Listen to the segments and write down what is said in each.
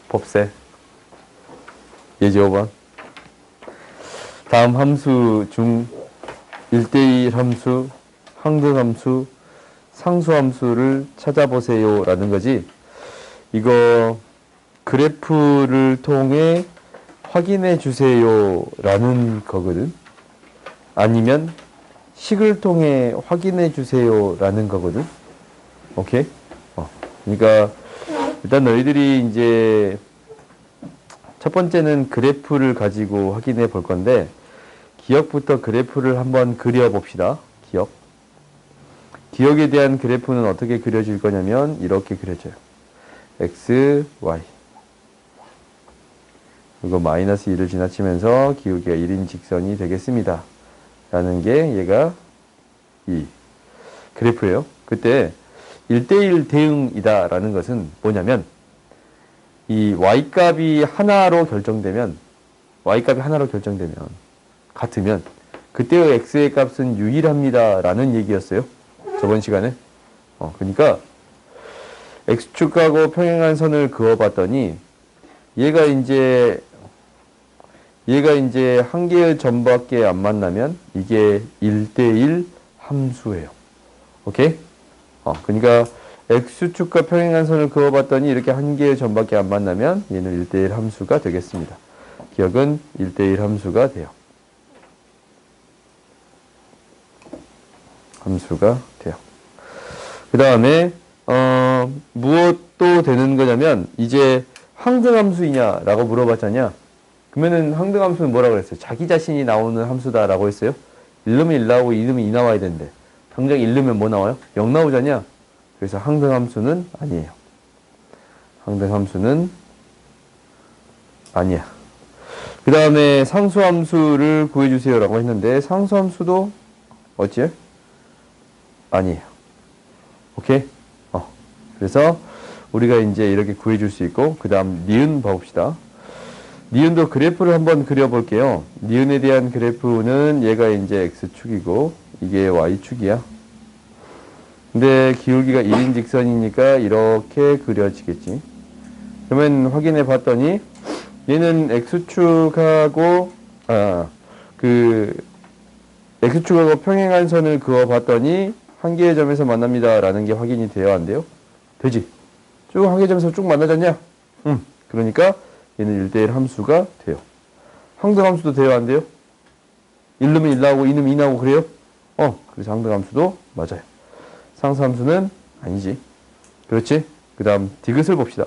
법세. 예제 5번. 다음 함수 중 1대1 함수, 항등함수, 상수함수를 찾아보세요 라는 거지. 이거 그래프를 통해 확인해 주세요 라는 거거든. 아니면 식을 통해 확인해 주세요 라는 거거든. 오케이? 그러니까 일단 너희들이 이제 첫 번째는 그래프를 가지고 확인해 볼 건데, 기억부터 그래프를 한번 그려 봅시다. 기억에 대한 그래프는 어떻게 그려질 거냐면 이렇게 그려져요. x, y. 그리고 마이너스 2를 지나치면서 기울기가 1인 직선이 되겠습니다. 라는 게 얘가 이 그래프예요. 그때 1대1 대응이다 라는 것은 뭐냐면, 이 y값이 하나로 결정되면, 같으면 그때의 x의 값은 유일합니다 라는 얘기였어요. 저번 시간에. 그러니까 x축하고 평행한 선을 그어봤더니 얘가 이제 한 개의 점밖에 안 만나면 이게 1대1 함수예요. 오케이? 그러니까 x축과 평행한 선을 그어봤더니 이렇게 한 개의 점밖에 안 만나면 얘는 1대1 함수가 되겠습니다. 기억은 1대1 함수가 돼요. 그 다음에 무엇도 되는 거냐면, 이제 항등함수이냐라고 물어봤잖냐. 그러면은 항등함수는 뭐라고 그랬어요? 자기 자신이 나오는 함수다라고 했어요. 1 넣으면 1 나오고 2 넣으면 2 나와야 되는데 당장 1 넣으면 뭐 나와요? 0 나오잖냐. 그래서 항등함수는 아니에요. 그 다음에 상수함수를 구해주세요 라고 했는데, 상수함수도 어찌요? 아니에요. 오케이? 그래서 우리가 이제 이렇게 구해줄 수 있고, 그 다음 니은 봐봅시다. 니은도 그래프를 한번 그려볼게요. 니은에 대한 그래프는 얘가 이제 x축이고 이게 y축이야. 근데 기울기가 1인 직선이니까 이렇게 그려지겠지. 그러면 확인해 봤더니 얘는 x축하고 x축하고 평행한 선을 그어 봤더니 한 개의 점에서 만납니다 라는 게 확인이 돼요, 안 돼요? 되지. 쭉 한 개의 점에서 쭉 만나잖냐? 그러니까 얘는 1대1 함수가 돼요. 항등함수도 돼요, 안 돼요? 1 넣으면 1 나오고 2 넣으면 2 나오고 그래요? 그래서 항등함수도 맞아요. 상수함수는 아니지. 그렇지? 그 다음 디귿을 봅시다.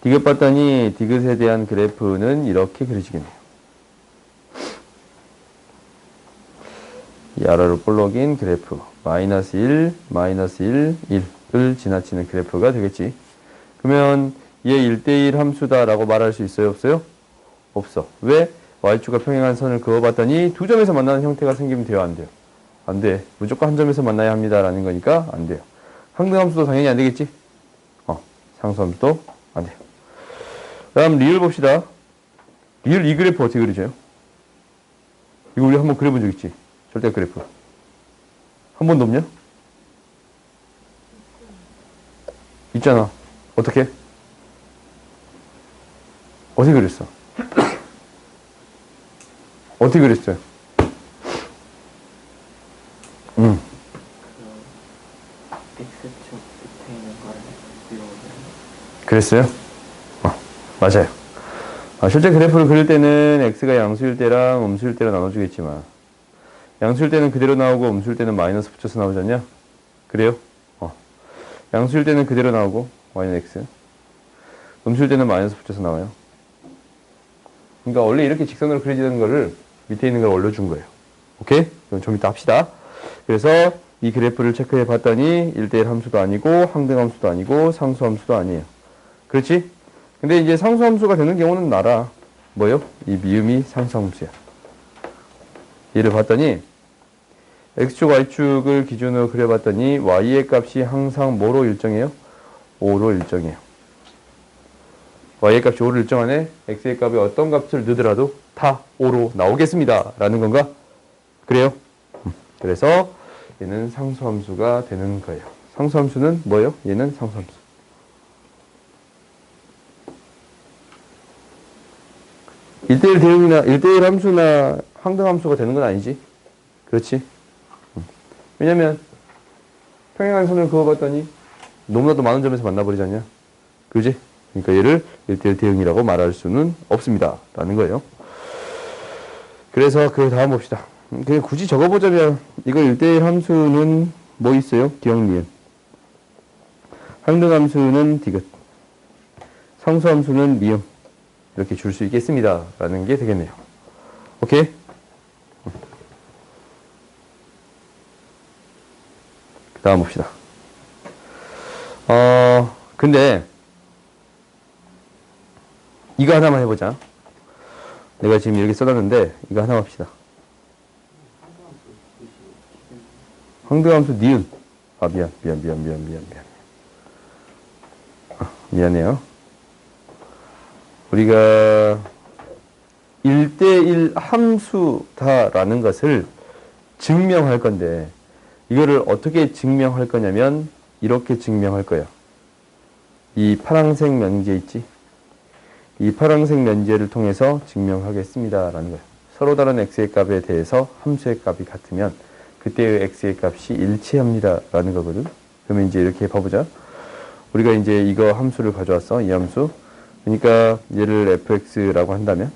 디귿 봤더니 디귿에 대한 그래프는 이렇게 그려지겠네요. 이 아래로 볼록인 그래프. 마이너스 1, 마이너스 1, 1을 지나치는 그래프가 되겠지. 그러면 얘 1대1 함수다라고 말할 수 있어요, 없어요? 없어. 왜? y축과 평행한 선을 그어봤더니 두 점에서 만나는 형태가 생기면 돼요, 안 돼요? 안 돼. 무조건 한 점에서 만나야 합니다라는 거니까 안 돼요. 항등함수도 당연히 안 되겠지? 상수함수도 안 돼요. 다음 리을 봅시다. 리을 이 그래프 어떻게 그리죠? 이거 우리 한번 그려본 적 있지? 절대 그래프. 한 번도 없냐? 있잖아. 어떻게? 어떻게 그렸어? 어떻게 그렸어요? X축 밑에 있는 거를 이용을 그랬어요? 맞아요. 실제 그래프를 그릴 때는 x가 양수일 때랑 음수일 때로 나눠주겠지만, 양수일 때는 그대로 나오고 음수일 때는 마이너스 붙여서 나오잖냐? 그래요? 양수일 때는 그대로 나오고 y는 x, 음수일 때는 마이너스 붙여서 나와요. 그러니까 원래 이렇게 직선으로 그려지는 거를 밑에 있는 걸 올려준 거예요. 오케이? 그럼 좀 이따 합시다. 그래서 이 그래프를 체크해 봤더니 1대1 함수도 아니고 항등함수도 아니고 상수함수도 아니에요. 그렇지? 근데 이제 상수함수가 되는 경우는 나라. 뭐요? 이 미음이 상수함수야. 얘를 봤더니 x축, y축을 기준으로 그려봤더니 y의 값이 항상 뭐로 일정해요? 5로 일정해요. y의 값이 5로 일정하네. x의 값이 어떤 값을 넣더라도 다 5로 나오겠습니다. 라는 건가? 그래요? 그래서 얘는 상수함수가 되는 거예요. 상수함수는 뭐예요? 얘는 상수함수. 1대1 대응이나 1대1 함수나 항등 함수가 되는 건 아니지. 그렇지? 왜냐면 평행한 선을 그어봤더니 너무나도 많은 점에서 만나버리지 않냐? 그지? 그러니까 얘를 1대1 대응이라고 말할 수는 없습니다. 라는 거예요. 그래서 그 다음 봅시다. 그냥 굳이 적어보자면 이거 1대1 함수는 뭐 있어요? 기억, 니은. 항등 함수는 디귿. 상수 함수는 미음. 이렇게 줄 수 있겠습니다. 라는 게 되겠네요. 오케이? 그 다음 봅시다. 근데 이거 하나만 해보자. 내가 지금 이렇게 써놨는데 이거 하나 합시다. 항등함수 니은. 아 미안. 미안해요. 우리가 1대1 함수다라는 것을 증명할 건데 이거를 어떻게 증명할 거냐면 이렇게 증명할 거야. 이 파란색 면제 있지? 이 파란색 면제를 통해서 증명하겠습니다. 라는 거예요. 서로 다른 x의 값에 대해서 함수의 값이 같으면 그때의 x의 값이 일치합니다. 라는 거거든. 그러면 이제 이렇게 봐보자. 우리가 이제 이거 함수를 가져왔어. 이 함수. 그러니까 얘를 fx라고 한다면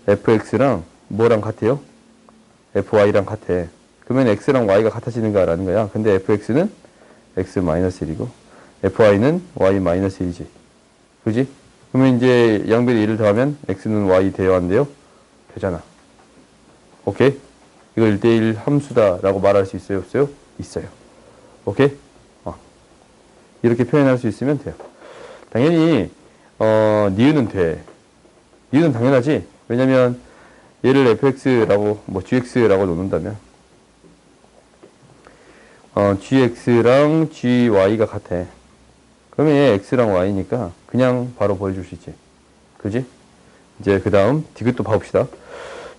fx랑 뭐랑 같아요? fy랑 같아. 그러면 x랑 y가 같아지는가 라는 거야. 근데 fx는 x-1이고 fy는 y-1이지. 그지? 그러면 이제 양변에 1을 더하면 x는 y 대여한대요. 되잖아. 오케이? 이거 1대1 함수다라고 말할 수 있어요? 없어요? 있어요. 오케이? 이렇게 표현할 수 있으면 돼요. 당연히 니은은 돼. 니은은 당연하지. 왜냐면 얘를 fx라고 뭐 gx라고 놓는다면 gx랑 gy가 같아. 그러면 얘 x랑 y니까 그냥 바로 보여줄 수 있지. 그지? 이제 그 다음 디귿도 봐봅시다.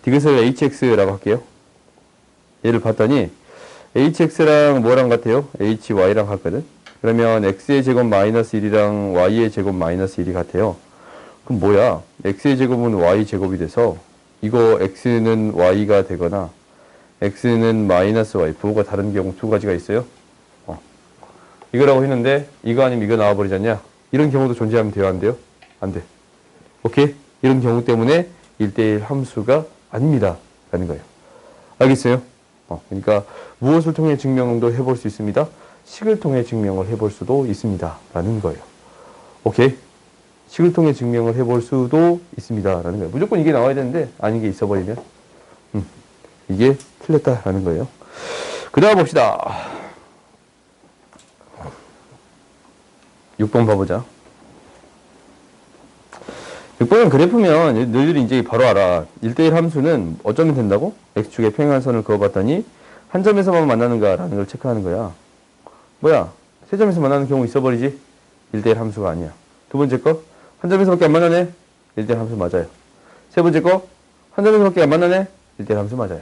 디귿을 hx라고 할게요. 얘를 봤더니 hx랑 뭐랑 같아요? hy랑 같거든. 그러면 x의 제곱 마이너스 1이랑 y의 제곱 마이너스 1이 같아요. 그럼 뭐야? x의 제곱은 y 제곱이 돼서 이거 x는 y가 되거나 x는 마이너스 y, 부호가 다른 경우 두 가지가 있어요. 이거라고 했는데 이거 아니면 이거 나와버리지 않냐? 이런 경우도 존재하면 돼요? 안 돼요? 안 돼. 오케이? 이런 경우 때문에 1대1 함수가 아닙니다. 라는 거예요. 알겠어요? 그러니까 무엇을 통해 증명도 해볼 수 있습니다. 식을 통해 증명을 해볼 수도 있습니다. 라는 거예요. 오케이? 식을 통해 증명을 해볼 수도 있습니다. 라는 거예요. 무조건 이게 나와야 되는데 아닌 게 있어버리면 이게 틀렸다라는 거예요. 그 다음 봅시다. 6번 봐보자. 6번은 그래프면 너희들이 이제 바로 알아. 1대1 함수는 어쩌면 된다고? x축에 평행한 선을 그어봤더니 한 점에서만 만나는가라는 걸 체크하는 거야. 뭐야? 세 점에서 만나는 경우 있어버리지? 1대1 함수가 아니야. 두 번째 거? 한 점에서밖에 안 만나네? 1대1 함수 맞아요. 세 번째 거? 한 점에서밖에 안 만나네? 1대1 함수 맞아요.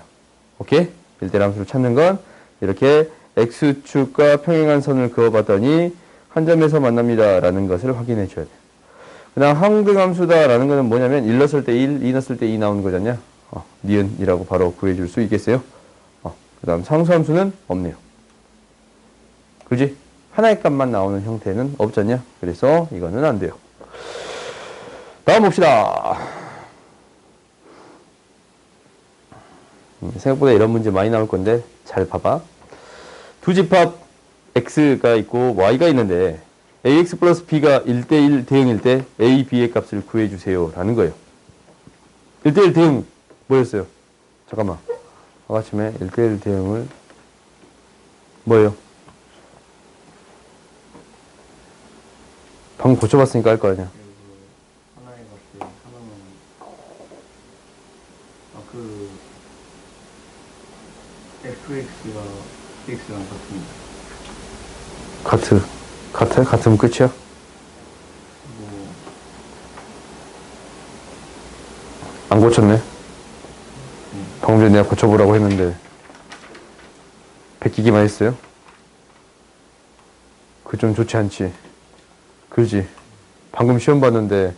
오케이? 1대1 함수를 찾는 건 이렇게 x축과 평행한 선을 그어봤더니 한 점에서 만납니다. 라는 것을 확인해 줘야 돼. 그 다음 항등함수다 라는 것은 뭐냐면 1 넣었을 때 1, 2 넣었을 때 2 나오는 거잖냐. 니은이라고 바로 구해줄 수 있겠어요. 그 다음 상수함수는 없네요. 그지? 하나의 값만 나오는 형태는 없잖냐. 그래서 이거는 안 돼요. 다음 봅시다. 생각보다 이런 문제 많이 나올 건데 잘 봐봐. 두 집합 x가 있고 y가 있는데 ax 플러스 b가 1대1 대응일 때 a, b의 값을 구해주세요 라는 거예요. 1대1 대응 뭐였어요? 잠깐만. 아침에 1대1 대응을 뭐예요? 방금 고쳐봤으니까 알 거 아니야. 하나의 값을 하나만 fx가 x랑 같습니다. 같아? 같으면 끝이야? 뭐 안 고쳤네. 방금 전에 내가 고쳐보라고 했는데 베끼기만 했어요? 그거 좀 좋지 않지? 그지? 방금 시험 봤는데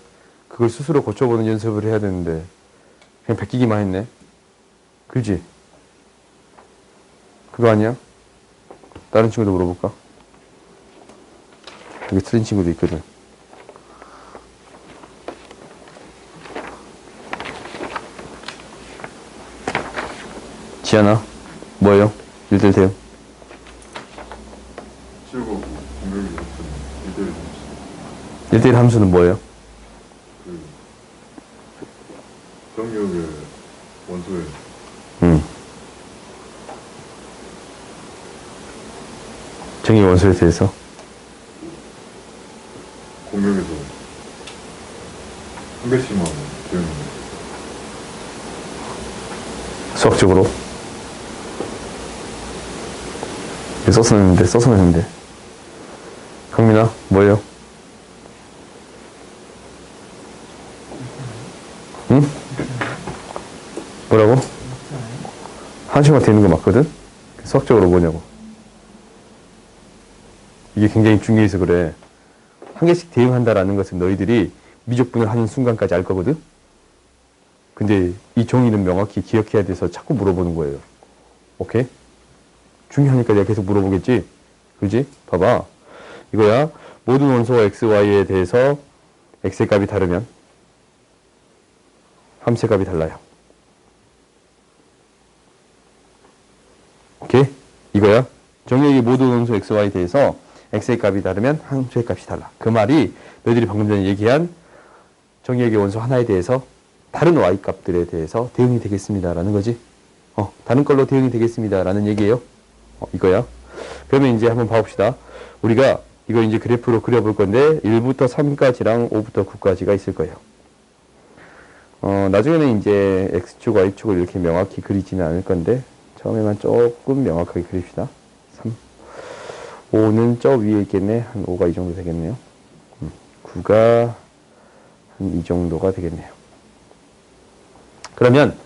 그걸 스스로 고쳐보는 연습을 해야 되는데 그냥 베끼기만 했네. 그지? 그거 아니야? 다른 친구도 물어볼까? 여기 틀린 친구도 있거든. 지안아, 뭐예요? 1대1 대응. 치우고 공격이 없으면 1대1 1대1 함수는 뭐예요? 그 정력의 원소에 정의 원소에 대해서 공격에서 한 개씩만 배우는 거. 수학적으로 써서는데 강민아 뭐예요? 응? 뭐라고? 한시간 되는 거 맞거든? 수학적으로 뭐냐고. 이게 굉장히 중요해서 그래. 한 개씩 대응한다라는 것은 너희들이 미적분을 하는 순간까지 알 거거든? 근데 이 정의는 명확히 기억해야 돼서 자꾸 물어보는 거예요. 오케이? 중요하니까 내가 계속 물어보겠지? 그지? 봐봐. 이거야. 모든 원소가 x, y에 대해서 x의 값이 다르면 함수의 값이 달라요. 오케이? 이거야. 정의의 모든 원소 x, y에 대해서 x의 값이 다르면 함수의 값이 달라. 그 말이 너희들이 방금 전에 얘기한 정의의 원소 하나에 대해서 다른 y 값들에 대해서 대응이 되겠습니다. 라는 거지. 다른 걸로 대응이 되겠습니다. 라는 얘기예요. 이거야. 그러면 이제 한번 봐봅시다. 우리가 이거 이제 그래프로 그려볼 건데 1부터 3까지랑 5부터 9까지가 있을 거예요. 나중에는 이제 x축, y축을 이렇게 명확히 그리지는 않을 건데 처음에만 조금 명확하게 그립시다. 3, 5는 저 위에 있겠네. 한 5가 이 정도 되겠네요. 9가 한 이 정도가 되겠네요. 그러면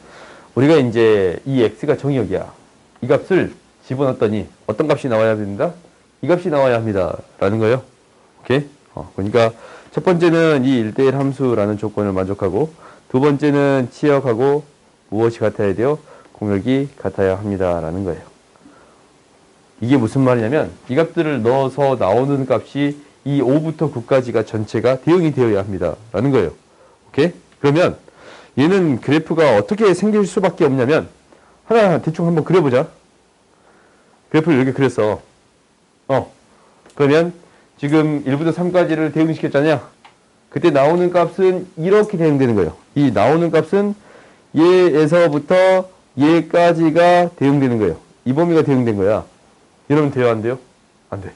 우리가 이제 이 x가 정의역이야. 이 값을 집어넣었더니 어떤 값이 나와야 됩니다? 이 값이 나와야 합니다. 라는 거예요. 오케이? 그러니까 첫 번째는 이 1대1 함수라는 조건을 만족하고 두 번째는 치역하고 무엇이 같아야 돼요? 공역이 같아야 합니다. 라는 거예요. 이게 무슨 말이냐면 이 값들을 넣어서 나오는 값이 이 5부터 9까지가 전체가 대응이 되어야 합니다. 라는 거예요. 오케이? 그러면 얘는 그래프가 어떻게 생길 수밖에 없냐면 하나 대충 한번 그려보자. 그래프를 이렇게 그렸어. 그러면 지금 1부터 3까지를 대응시켰잖냐. 그때 나오는 값은 이렇게 대응되는 거예요. 이 나오는 값은 얘에서부터 얘까지가 대응되는 거예요. 이 범위가 대응된 거야. 이러면 돼요, 안 돼요? 안 돼.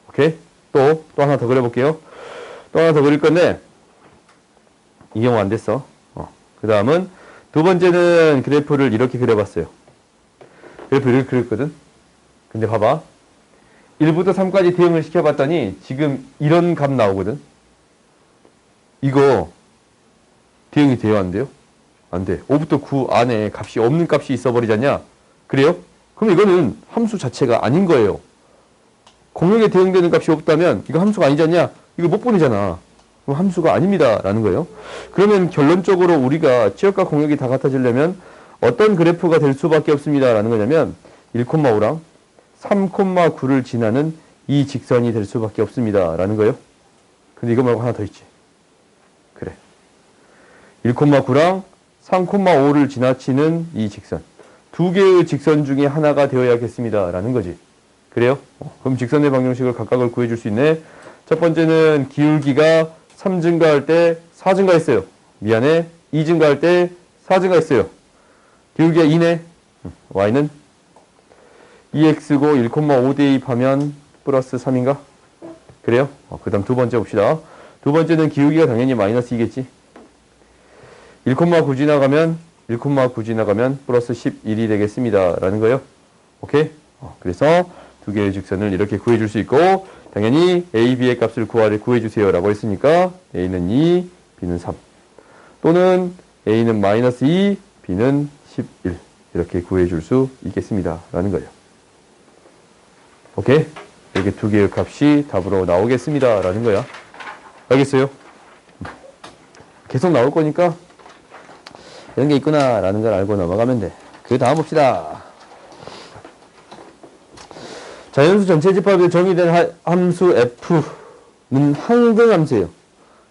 오케이? 또 하나 더 그려볼게요. 또 하나 더 그릴 건데 이 경우 안 됐어. 그 다음은 두 번째는 그래프를 이렇게 그려봤어요. 그래프 이렇게 그렸거든. 근데 봐봐. 1부터 3까지 대응을 시켜봤더니 지금 이런 값 나오거든. 이거 대응이 돼요, 안 돼요? 안 돼. 5부터 9 안에 값이 없는 값이 있어버리잖냐. 그래요? 그럼 이거는 함수 자체가 아닌 거예요. 공역에 대응되는 값이 없다면 이거 함수가 아니잖냐. 이거 못 보내잖아. 그럼 함수가 아닙니다. 라는 거예요. 그러면 결론적으로 우리가 치역과 공역이 다 같아지려면 어떤 그래프가 될 수밖에 없습니다. 라는 거냐면 1,5랑 3,9를 지나는 이 직선이 될 수밖에 없습니다. 라는 거예요. 근데 이거 말고 하나 더 있지. 그래. 1,9랑 3,5를 지나치는 이 직선. 두 개의 직선 중에 하나가 되어야겠습니다. 라는 거지. 그래요? 그럼 직선의 방정식을 각각을 구해줄 수 있네. 첫 번째는 기울기가 3 증가할 때 4 증가했어요. 미안해. 2 증가할 때 4 증가했어요. 기울기가 2네. y는 2x고 1,5 대입하면 플러스 3인가? 그래요? 그 다음 두 번째 봅시다. 두 번째는 기울기가 당연히 마이너스 2겠지. 1,9 지나가면 플러스 11이 되겠습니다. 라는 거예요. 오케이? 그래서 두 개의 직선을 이렇게 구해줄 수 있고 당연히 a, b의 값을 구해주세요. 라고 했으니까 a는 2, b는 3 또는 a는 마이너스 2, b는 11 이렇게 구해줄 수 있겠습니다. 라는 거예요. 오케이? 이렇게 두 개의 값이 답으로 나오겠습니다. 라는 거야. 알겠어요? 계속 나올 거니까 이런 게 있구나라는 걸 알고 넘어가면 돼. 그 다음 봅시다. 자연수 전체 집합에 정의된 함수 f는 항등함수예요.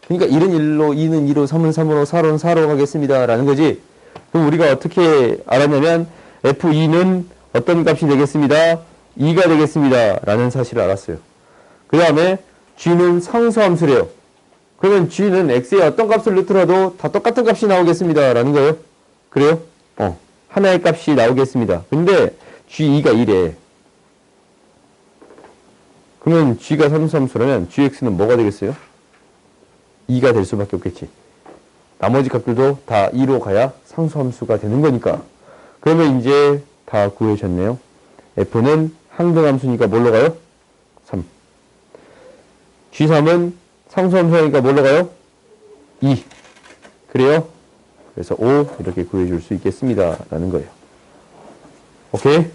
그러니까 1은 1로, 2는 2로, 3은 3으로, 4는 4로 가겠습니다. 라는 거지. 그럼 우리가 어떻게 알았냐면 f2는 어떤 값이 되겠습니다. 2가 되겠습니다. 라는 사실을 알았어요. 그 다음에 g는 상수함수래요. 그러면 g는 x의 어떤 값을 넣더라도 다 똑같은 값이 나오겠습니다. 라는 거예요. 그래요? 하나의 값이 나오겠습니다. 근데 g2가 1에 그러면 g가 상수함수라면 gx는 뭐가 되겠어요? 2가 될 수밖에 없겠지. 나머지 값들도 다 2로 가야 상수함수가 되는 거니까. 그러면 이제 다 구해졌네요. f는 항등함수니까 뭘로 가요? 3. g3은 상수함수니까 뭘로 가요? 2. 그래요? 그래서 5 이렇게 구해줄 수 있겠습니다. 라는 거예요. 오케이?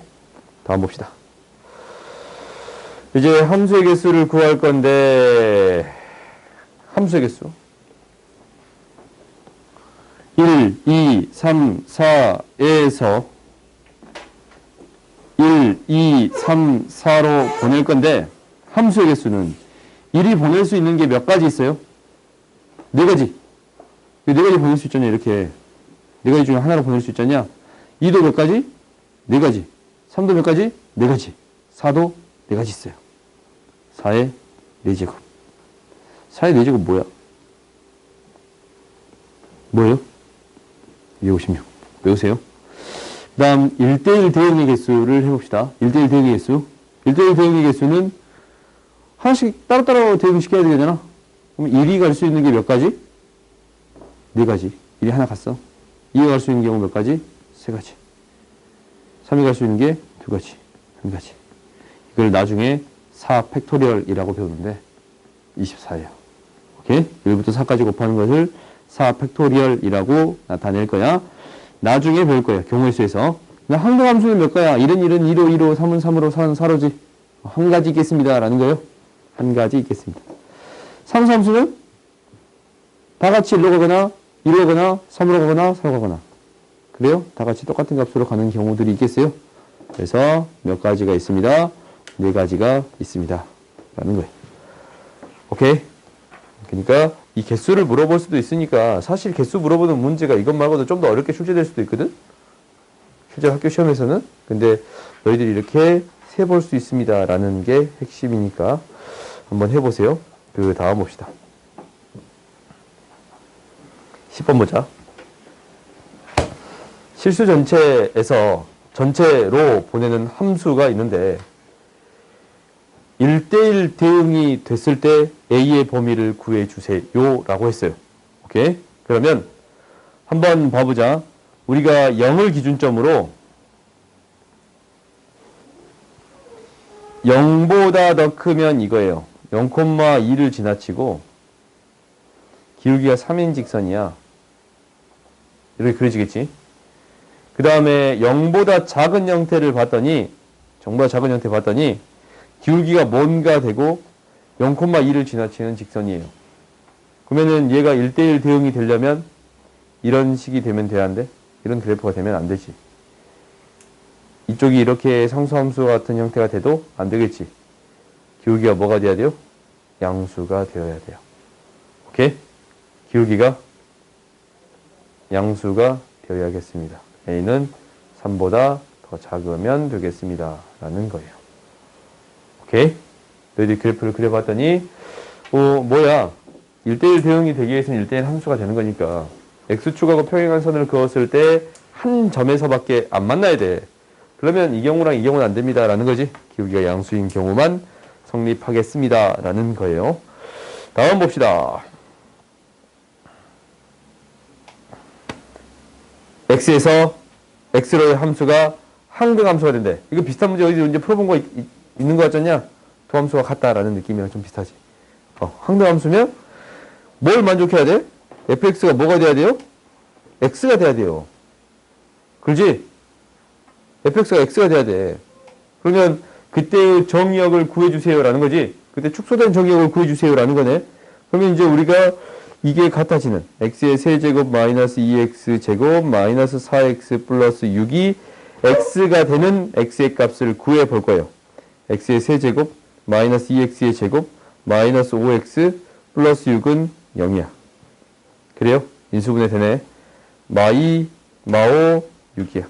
다음 봅시다. 이제 함수의 개수를 구할 건데 함수의 개수 1, 2, 3, 4에서 1, 2, 3, 4로 보낼 건데 함수의 개수는 1이 보낼 수 있는 게 몇 가지 있어요? 4가지. 4가지 보낼 수 있잖냐 이렇게 4가지 중에 하나로 보낼 수 있잖냐. 2도 몇 가지? 4가지. 3도 몇 가지? 4가지. 4도 4가지 있어요. 4의 4제곱. 4의 4제곱 뭐야? 뭐예요? 256. 외우세요. 그 다음 1대1 대응의 개수를 해봅시다. 1대1 대응의 개수. 1대1 대응의 개수는 하나씩 따로따로 대응시켜야 되잖아. 그럼 1이 갈 수 있는 게 몇 가지? 4가지. 1이 하나 갔어. 2가 갈 수 있는 경우 몇 가지? 3가지. 3이 갈 수 있는 게 2가지. 1가지. 이걸 나중에 4 팩토리얼이라고 배우는데 24예요. 오케이? 1부터 4까지 곱하는 것을 4 팩토리얼이라고 나타낼 거야. 나중에 배울 거야. 경우의 수에서. 항등함수는 몇 가야? 1은 1은 2로 2로, 3은 3으로, 4는 4로지. 한 가지 있겠습니다. 라는 거예요. 한 가지 있겠습니다. 상수함수는 다 같이 1로 가거나 2로 가거나 3으로 가거나 4로 가거나. 그래요? 다 같이 똑같은 값으로 가는 경우들이 있겠어요? 그래서 몇 가지가 있습니다. 4가지가 있습니다. 라는 거예요. 오케이? 그러니까 이 개수를 물어볼 수도 있으니까 사실 개수 물어보는 문제가 이것 말고도 좀 더 어렵게 출제될 수도 있거든? 실제 학교 시험에서는. 근데 너희들이 이렇게 세볼 수 있습니다. 라는 게 핵심이니까 한번 해보세요. 그 다음 봅시다. 10번 보자. 실수 전체에서 전체로 보내는 함수가 있는데 1대1 대응이 됐을 때 A의 범위를 구해주세요 라고 했어요. 오케이? 그러면 한번 봐보자. 우리가 0을 기준점으로 0보다 더 크면 이거예요. 0,2를 지나치고 기울기가 3인 직선이야. 이렇게 그려지겠지? 그 다음에 0보다 작은 형태를 봤더니 0보다 작은 형태 봤더니 기울기가 뭔가 되고 0,2를 지나치는 직선이에요. 그러면은 얘가 1대1 대응이 되려면 이런 식이 되면 돼야 한대. 이런 그래프가 되면 안 되지. 이쪽이 이렇게 상수함수 같은 형태가 돼도 안 되겠지. 기울기가 뭐가 돼야 돼요? 양수가 되어야 돼요. 오케이? 기울기가 양수가 되어야겠습니다. A는 3보다 더 작으면 되겠습니다. 라는 거예요. 오케이? 너희들이 그래프를 그려봤더니 뭐야? 1대1 대응이 되기 위해서는 1대1 함수가 되는 거니까 X축하고 평행한 선을 그었을 때 한 점에서밖에 안 만나야 돼. 그러면 이 경우랑 이 경우는 안 됩니다. 라는 거지. 기울기가 양수인 경우만 성립하겠습니다. 라는 거예요. 다음 봅시다. X에서 X로의 함수가 항등함수가 된대. 이거 비슷한 문제 어디 이제 풀어본 거 있는 거 같잖냐? 두 함수가 같다라는 느낌이랑 좀 비슷하지. 항등함수면 뭘 만족해야 돼? fx가 뭐가 돼야 돼요? x가 돼야 돼요. 그렇지? fx가 x가 돼야 돼. 그러면 그때의 정의역을 구해주세요라는 거지. 그때 축소된 정의역을 구해주세요라는 거네. 그러면 이제 우리가 이게 같아지는 x의 세제곱 마이너스 2x 제곱 마이너스 4x 플러스 6이 x가 되는 x의 값을 구해 볼 거예요. x의 세제곱 마이너스 2x의 제곱 마이너스 5x 플러스 6은 0이야. 그래요? 인수분해 되네. 마2, 마5, 6이야.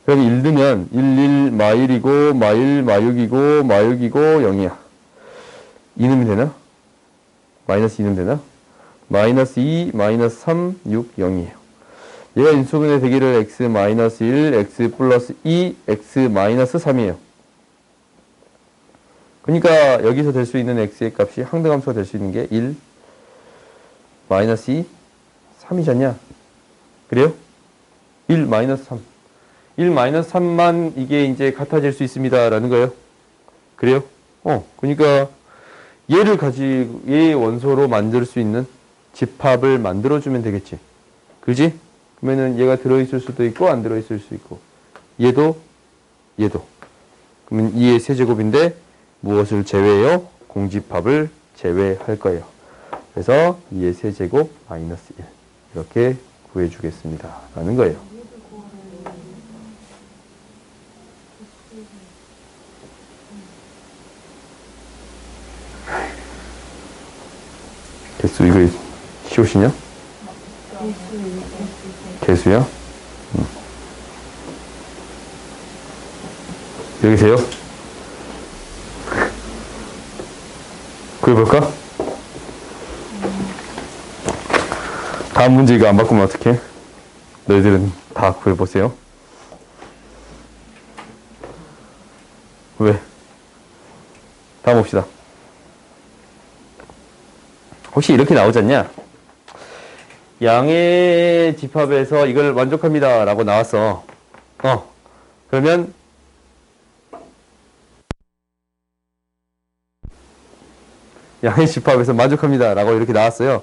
그럼 1 넣으면 1, 1, 마1이고 마1, 마6이고 마6이고 0이야. 2 넣으면 되나? 마이너스 2 넣으면 되나? 마이너스 2, 마이너스 3, 6, 0이에요. 얘가 인수분해 되기를 x 마이너스 1, x 플러스 2, x 마이너스 3이에요. 그러니까 여기서 될 수 있는 x의 값이 항등함수가 될 수 있는 게 1, 마이너스 2, 3이잖냐? 그래요? 1, 마이너스 3. 1, 마이너스 3만 이게 이제 같아질 수 있습니다. 라는 거예요. 그래요? 그러니까 얘를 가지고 얘의 원소로 만들 수 있는 집합을 만들어주면 되겠지. 그지? 그러면은 얘가 들어있을 수도 있고 안 들어있을 수 있고 얘도 그러면 2의 세제곱인데 무엇을 제외해요? 공집합을 제외할 거예요. 그래서 2의 세제곱 마이너스 1 이렇게 구해주겠습니다. 라는 거예요. 개수 이거 시옷이냐? 개수야? 여기 세요? 구해볼까? 다음 문제 이거 안 바꾸면 어떡해? 너희들은 다 구해보세요. 왜? 다음 봅시다. 혹시 이렇게 나오지 않냐? 양의 집합에서 이걸 만족합니다 라고 나왔어. 그러면 양의 집합에서 만족합니다 라고 이렇게 나왔어요.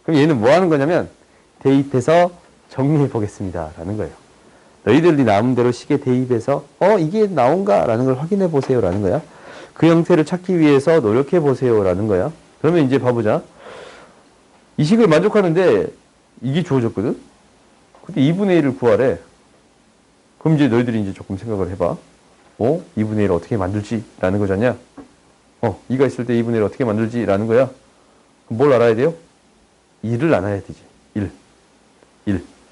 그럼 얘는 뭐 하는 거냐면 대입해서 정리해 보겠습니다 라는 거예요. 너희들이 남은 대로 식에 대입해서 이게 나온가 라는 걸 확인해 보세요 라는 거야. 그 형태를 찾기 위해서 노력해 보세요 라는 거야. 그러면 이제 봐보자. 이 식을 만족하는데 이게 주어졌거든? 근데 2분의 1을 구하래. 그럼 이제 너희들이 이제 조금 생각을 해봐. 2분의 1을 어떻게 만들지? 라는 거잖냐? 2가 있을 때 2분의 1을 어떻게 만들지? 라는 거야. 그럼 뭘 알아야 돼요? 1을 알아야 되지.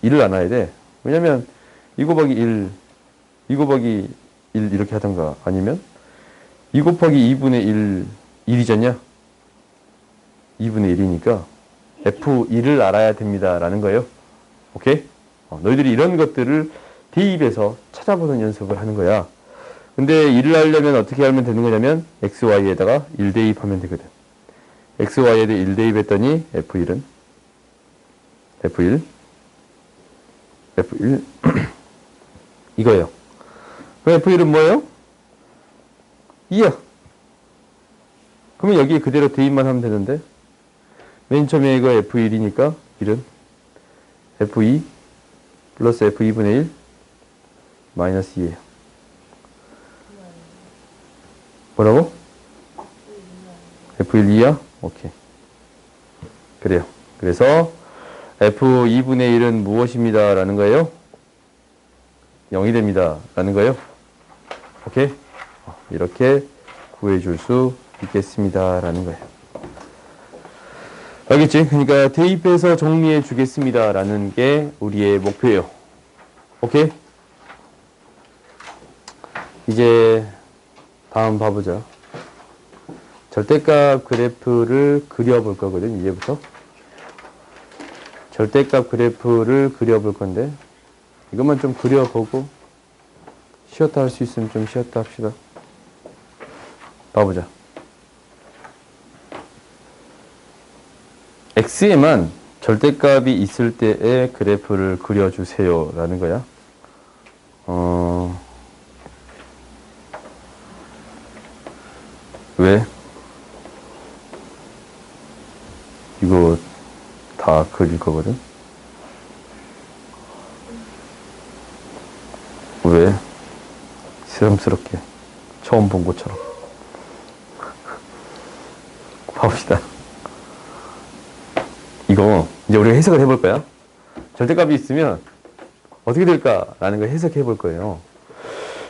1을 알아야 돼. 왜냐면 2 곱하기 1, 2 곱하기 1 이렇게 하던가 아니면 2 곱하기 2분의 1이잖냐? 2분의 1이니까 F1을 알아야 됩니다. 라는 거예요. 오케이? 너희들이 이런 것들을 대입해서 찾아보는 연습을 하는 거야. 근데 1을 하려면 어떻게 하면 되는 거냐면 XY에다가 1 대입하면 되거든. XY에다 1 대입했더니 F1은 F1 이거예요. 그럼 F1은 뭐예요? 2야. 그러면 여기에 그대로 대입만 하면 되는데 맨 처음에 이거 F1이니까 1은 F2 플러스 F2분의 1 마이너스 2예요. 뭐라고? F1 2야? 오케이. 그래요. 그래서 F2분의 1은 무엇입니다. 라는 거예요? 0이 됩니다. 라는 거예요. 오케이? 이렇게 구해줄 수 있겠습니다. 라는 거예요. 알겠지? 그러니까 대입해서 정리해 주겠습니다. 라는 게 우리의 목표예요. 오케이? 이제 다음 봐보자. 절대값 그래프를 그려볼 거거든. 이제부터. 절대값 그래프를 그려볼 건데 이것만 좀 그려보고 쉬었다 할 수 있으면 좀 쉬었다 합시다. 봐보자. x에만 절대값이 있을 때의 그래프를 그려주세요 라는 거야. 왜? 이거 다 그릴 거거든. 왜? 새삼스럽게 처음 본 것처럼. 봅시다. 이거 이제 우리가 해석을 해볼 거야. 절대값이 있으면 어떻게 될까라는 걸 해석해 볼 거예요.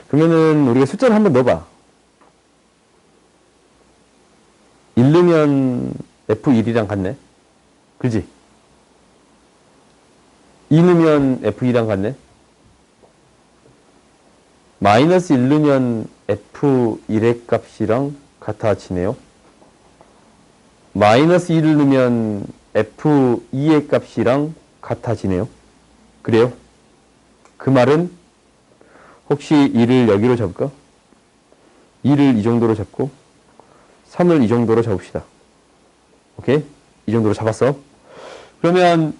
그러면은 우리가 숫자를 한번 넣어봐. 1 넣으면 F1이랑 같네. 그지? 2 넣으면 F2랑 같네. 마이너스 1 넣으면 F1의 값이랑 같아지네요. 마이너스 1을 넣으면 F2의 값이랑 같아지네요. 그래요? 그 말은 혹시 2를 여기로 잡을까? 2를 이 정도로 잡고 3을 이 정도로 잡읍시다. 오케이? 이 정도로 잡았어. 그러면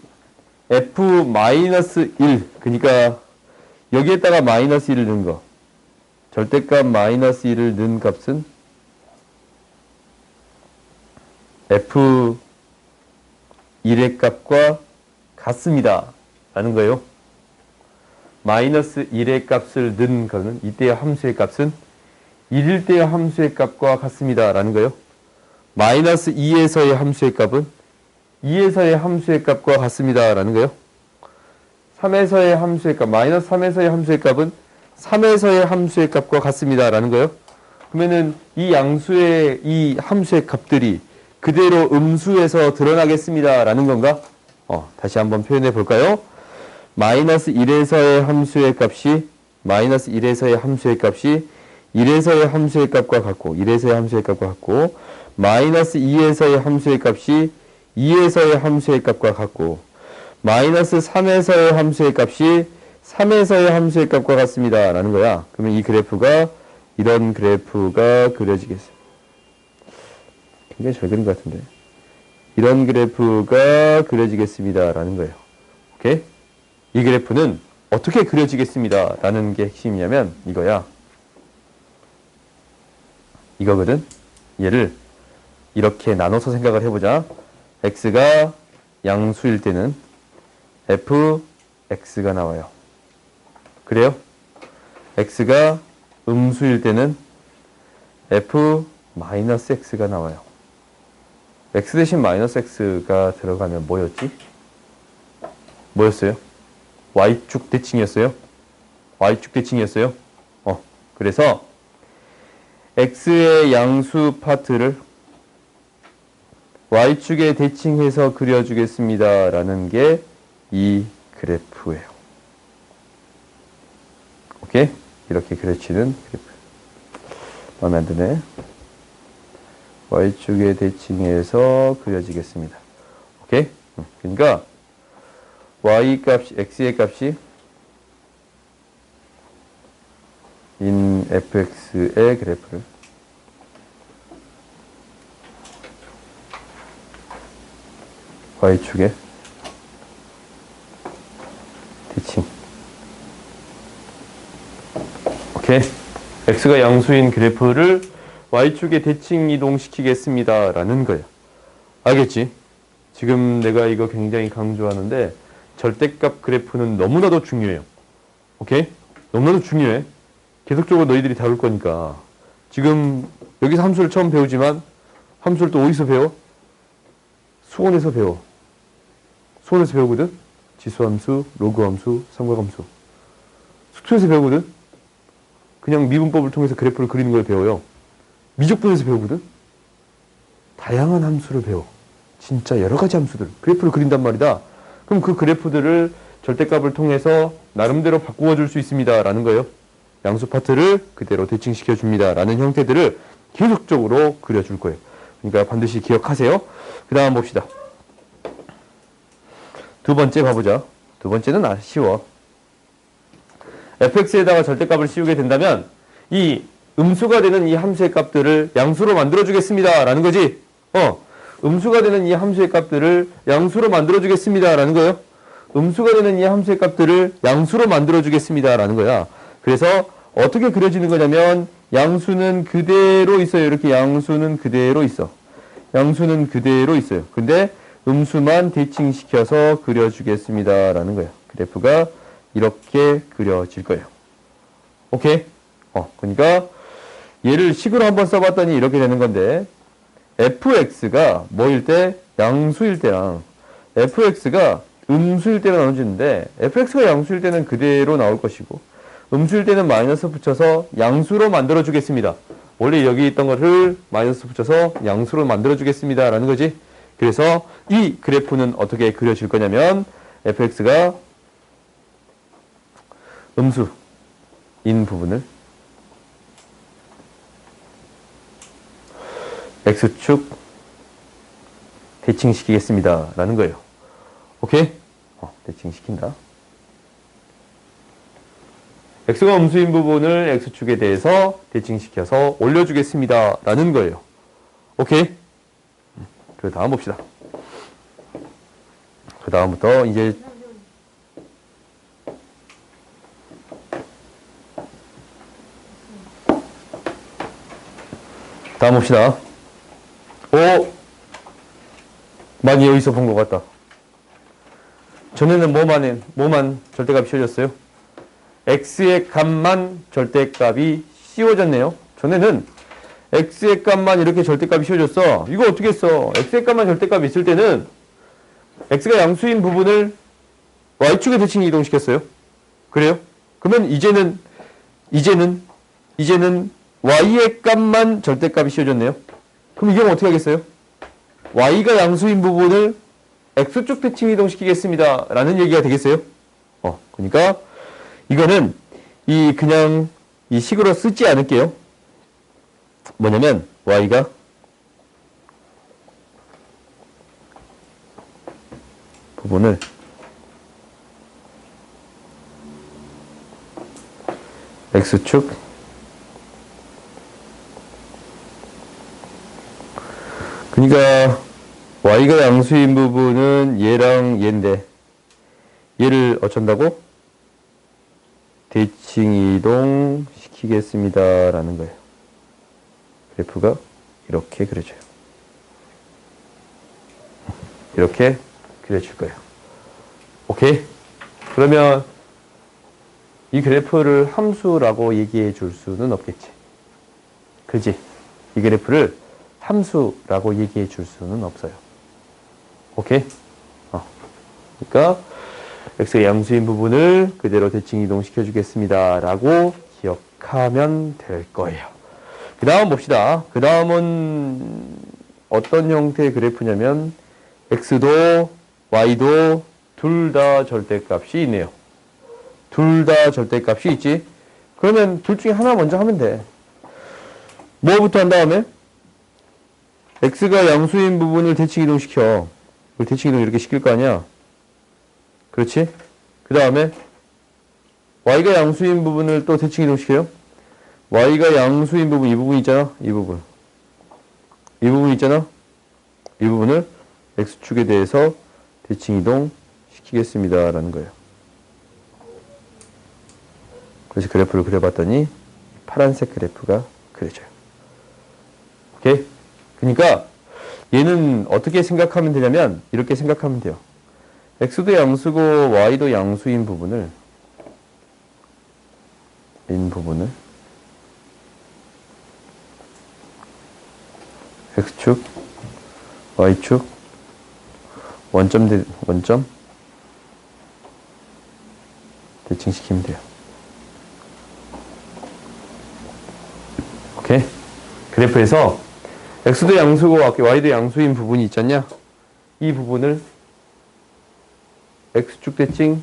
F-1 그러니까 여기에다가 마이너스 1을 넣은 거 절대값 마이너스 1을 넣은 값은 F1의 값과 같습니다. 라는 거예요. 마이너스 1의 값을 넣은 거는 이때의 함수의 값은 1일 때의 함수의 값과 같습니다. 라는 거예요. 마이너스 2에서의 함수의 값은 2에서의 함수의 값과 같습니다. 라는 거예요. 3에서의 함수의 값, 마이너스 3에서의 함수의 값은 3에서의 함수의 값과 같습니다. 라는 거예요. 그러면은 이 양수의 이 함수의 값들이 그대로 음수에서 드러나겠습니다. 라는 건가? 다시 한번 표현해 볼까요? 마이너스 1에서의 함수의 값이 마이너스 1에서의 함수의 값이 1에서의 함수의 값과 같고 1에서의 함수의 값과 같고 마이너스 2에서의 함수의 값이 2에서의 함수의 값과 같고 마이너스 3에서의 함수의 값이 3에서의 함수의 값과 같습니다. 라는 거야. 그러면 이 그래프가 이런 그래프가 그려지겠어요. 굉장히 잘 그린 것 같은데. 이런 그래프가 그려지겠습니다. 라는 거예요. 오케이? 이 그래프는 어떻게 그려지겠습니다. 라는 게 핵심이냐면 이거야. 이거거든. 얘를 이렇게 나눠서 생각을 해보자. x가 양수일 때는 fx가 나와요. 그래요? x가 음수일 때는 f-x가 나와요. x 대신 마이너스 x가 들어가면 뭐였지? 뭐였어요? y축 대칭이었어요? y축 대칭이었어요? 그래서 x의 양수 파트를 y축에 대칭해서 그려주겠습니다. 라는 게 이 그래프예요. 오케이? 이렇게 그려지는 그래프. 마음에 안 드네. y축에 대칭해서 그려지겠습니다. 오케이? 그러니까 y 값이 x의 값이 in fx의 그래프를 y축에 대칭. 오케이. x가 양수인 그래프를 y축에 대칭 이동시키겠습니다. 라는 거야. 알겠지? 지금 내가 이거 굉장히 강조하는데 절대값 그래프는 너무나도 중요해요. 오케이? 너무나도 중요해. 계속적으로 너희들이 다룰 거니까. 지금 여기서 함수를 처음 배우지만 함수를 또 어디서 배워? 수원에서 배워. 수원에서 배우거든? 지수함수, 로그함수, 삼각함수. 숙소에서 배우거든? 그냥 미분법을 통해서 그래프를 그리는 걸 배워요. 미적분에서 배우거든? 다양한 함수를 배워. 진짜 여러 가지 함수들. 그래프를 그린단 말이다. 그럼 그 그래프들을 절대값을 통해서 나름대로 바꾸어 줄 수 있습니다. 라는 거예요. 양수 파트를 그대로 대칭시켜 줍니다. 라는 형태들을 계속적으로 그려줄 거예요. 그러니까 반드시 기억하세요. 그 다음 봅시다. 두 번째 봐보자. 두 번째는 쉬워. fx에다가 절대값을 씌우게 된다면 이 음수가 되는 이 함수의 값들을 양수로 만들어 주겠습니다. 라는 거지. 음수가 되는 이 함수의 값들을 양수로 만들어 주겠습니다. 라는 거예요. 음수가 되는 이 함수의 값들을 양수로 만들어 주겠습니다. 라는 거야. 그래서 어떻게 그려지는 거냐면 양수는 그대로 있어요. 이렇게 양수는 그대로 있어. 양수는 그대로 있어요. 근데 음수만 대칭시켜서 그려주겠습니다. 라는 거예요. 그래프가 이렇게 그려질 거예요. 오케이? 그러니까 얘를 식으로 한번 써봤더니 이렇게 되는 건데 fx가 뭐일 때? 양수일 때랑 fx가 음수일 때로 나눠지는데 fx가 양수일 때는 그대로 나올 것이고 음수일 때는 마이너스 붙여서 양수로 만들어 주겠습니다. 원래 여기 있던 거를 마이너스 붙여서 양수로 만들어 주겠습니다 라는 거지. 그래서 이 그래프는 어떻게 그려질 거냐면 fx가 음수인 부분을 x축 대칭시키겠습니다 라는 거예요. 오케이? 대칭시킨다. x가 음수인 부분을 x축에 대해서 대칭시켜서 올려주겠습니다 라는 거예요. 오케이? 그 다음 봅시다. 그 다음부터 이제 다음 봅시다. 오! 많이 여기서 본 것 같다. 전에는 뭐만 절대값이 씌워졌어요? x의 값만 절대값이 씌워졌네요. 전에는 x의 값만 이렇게 절대값이 씌워졌어. 이거 어떻게 했어? x의 값만 절대값이 있을 때는 x가 양수인 부분을 y축에 대칭 이동시켰어요. 그래요? 그러면 이제는 y의 값만 절대값이 씌워졌네요. 그럼 이 경우 어떻게 하겠어요? y가 양수인 부분을 x축 대칭 이동시키겠습니다 라는 얘기가 되겠어요. 그러니까 이거는 그냥 이 식으로 쓰지 않을게요. 뭐냐면 y가 부분을 x축 그러니까 y가 양수인 부분은 얘랑 얘인데 얘를 어쩐다고? 대칭 이동 시키겠습니다 라는 거예요. 그래프가 이렇게 그려져요. 이렇게 그려질 거예요. 오케이? 그러면 이 그래프를 함수라고 얘기해 줄 수는 없겠지. 그지? 이 그래프를 함수라고 얘기해 줄 수는 없어요. 오케이? 그러니까 x의 양수인 부분을 그대로 대칭 이동시켜 주겠습니다 라고 기억하면 될 거예요. 그 다음 봅시다. 그 다음은 어떤 형태의 그래프냐면 x도 y도 둘 다 절대값이 있네요. 둘 다 절대값이 있지. 그러면 둘 중에 하나 먼저 하면 돼. 뭐부터 한 다음에 x가 양수인 부분을 대칭 이동시켜. 대칭 이동 이렇게 시킬 거 아니야. 그렇지? 그 다음에 y가 양수인 부분을 또 대칭 이동시켜요. y가 양수인 부분, 이 부분 있잖아. 이 부분. 이 부분 있잖아. 이 부분을 x축에 대해서 대칭 이동 시키겠습니다 라는 거예요. 그래서 그래프를 그려봤더니 파란색 그래프가 그려져요. 오케이? 그러니까 얘는 어떻게 생각하면 되냐면 이렇게 생각하면 돼요. x도 양수고 y도 양수인 부분을 x축, y축, 원점 대칭시키면 돼요. 오케이? 그래프에서 x도 양수고 y도 양수인 부분이 있잖냐? 이 부분을 x축 대칭,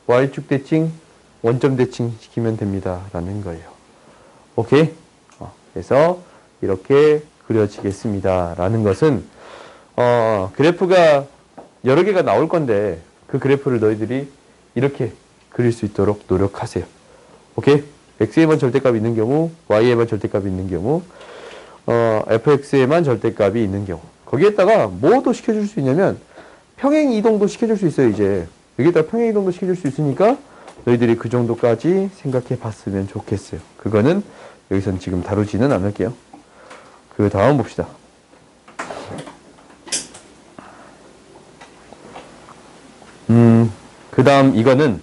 y축 대칭, 원점 대칭 시키면 됩니다 라는 거예요. 오케이? 그래서 이렇게 그려지겠습니다 라는 것은 그래프가 여러 개가 나올 건데 그 그래프를 너희들이 이렇게 그릴 수 있도록 노력하세요. 오케이? x에만 절대값이 있는 경우, y에만 절대값이 있는 경우, fx에만 절대값이 있는 경우. 거기에다가 뭐도 시켜줄 수 있냐면 평행 이동도 시켜줄 수 있어요. 이제 여기에다가 평행 이동도 시켜줄 수 있으니까 너희들이 그 정도까지 생각해 봤으면 좋겠어요. 그거는 여기선 지금 다루지는 않을게요. 그 다음 봅시다. 그 다음 이거는